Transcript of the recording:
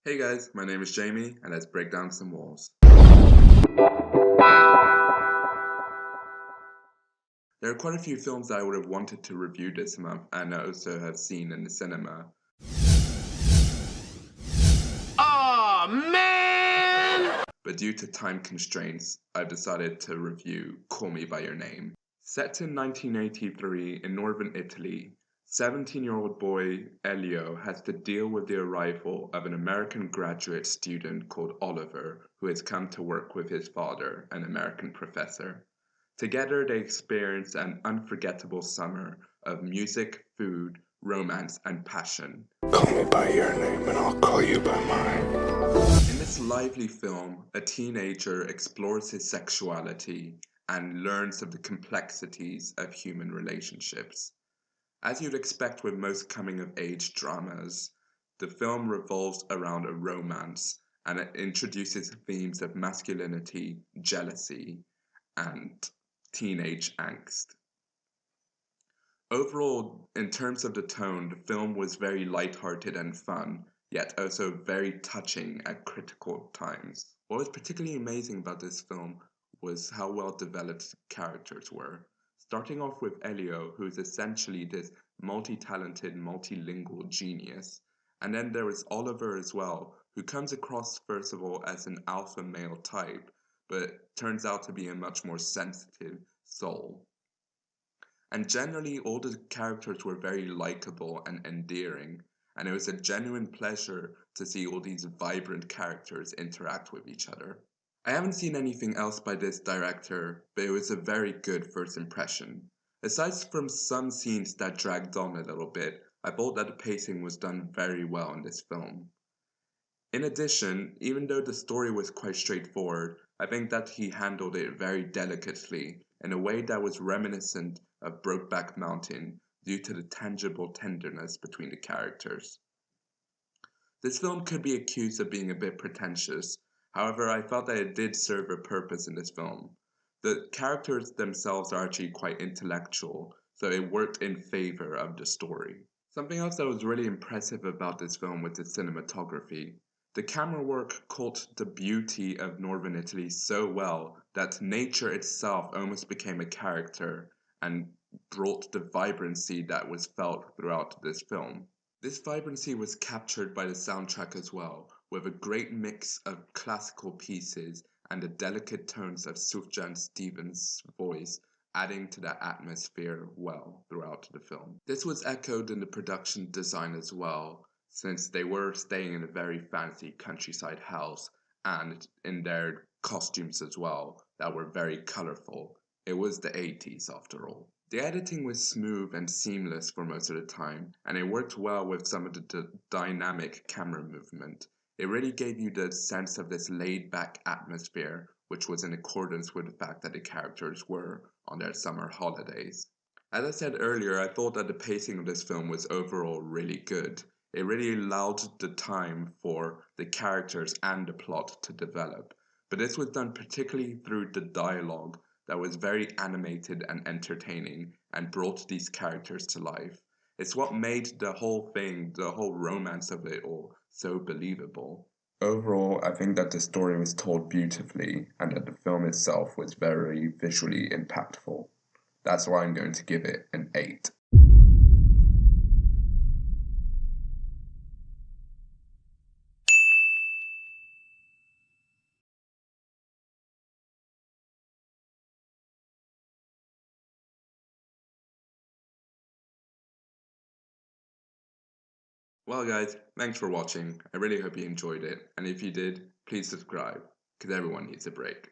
Hey guys, my name is Jamie, and let's break down some walls. There are quite a few films that I would have wanted to review this month and I also have seen in the cinema. Aw, man! But due to time constraints, I've decided to review Call Me By Your Name. Set in 1983 in northern Italy, 17-year-old boy Elio has to deal with the arrival of an American graduate student called Oliver, who has come to work with his father, an American professor. Together they experience an unforgettable summer of music, food, romance, and passion. Call me by your name and I'll call you by mine. In this lively film, a teenager explores his sexuality and learns of the complexities of human relationships. As you'd expect with most coming-of-age dramas, the film revolves around a romance and it introduces themes of masculinity, jealousy, and teenage angst. Overall, in terms of the tone, the film was very light-hearted and fun, yet also very touching at critical times. What was particularly amazing about this film was how well developed characters were. Starting off with Elio, who is essentially this multi-talented, multilingual genius, and then there is Oliver as well, who comes across first of all as an alpha male type, but turns out to be a much more sensitive soul. And generally, all the characters were very likable and endearing, and it was a genuine pleasure to see all these vibrant characters interact with each other. I haven't seen anything else by this director, but it was a very good first impression. Aside from some scenes that dragged on a little bit, I thought that the pacing was done very well in this film. In addition, even though the story was quite straightforward, I think that he handled it very delicately in a way that was reminiscent of Brokeback Mountain due to the tangible tenderness between the characters. This film could be accused of being a bit pretentious, however I felt that it did serve a purpose in this film. The characters themselves are actually quite intellectual, so it worked in favor of the story. Something else that was really impressive about this film was the cinematography. The camera work caught the beauty of northern Italy so well that nature itself almost became a character and brought the vibrancy that was felt throughout this film. This vibrancy was captured by the soundtrack as well, with a great mix of classical pieces and the delicate tones of Sufjan Stevens' voice adding to that atmosphere well throughout the film. This was echoed in the production design as well, since they were staying in a very fancy countryside house and in their costumes as well that were very colorful. It was the 80s after all. The editing was smooth and seamless for most of the time, and it worked well with some of the dynamic camera movement. It really gave you the sense of this laid-back atmosphere, which was in accordance with the fact that the characters were on their summer holidays. As I said earlier, I thought that the pacing of this film was overall really good. It really allowed the time for the characters and the plot to develop. But this was done particularly through the dialogue that was very animated and entertaining and brought these characters to life. It's what made the whole thing, the whole romance of it all, so believable. Overall, I think that the story was told beautifully and that the film itself was very visually impactful. That's why I'm going to give it an 8. Well guys, thanks for watching. I really hope you enjoyed it, and if you did, please subscribe, because everyone needs a break.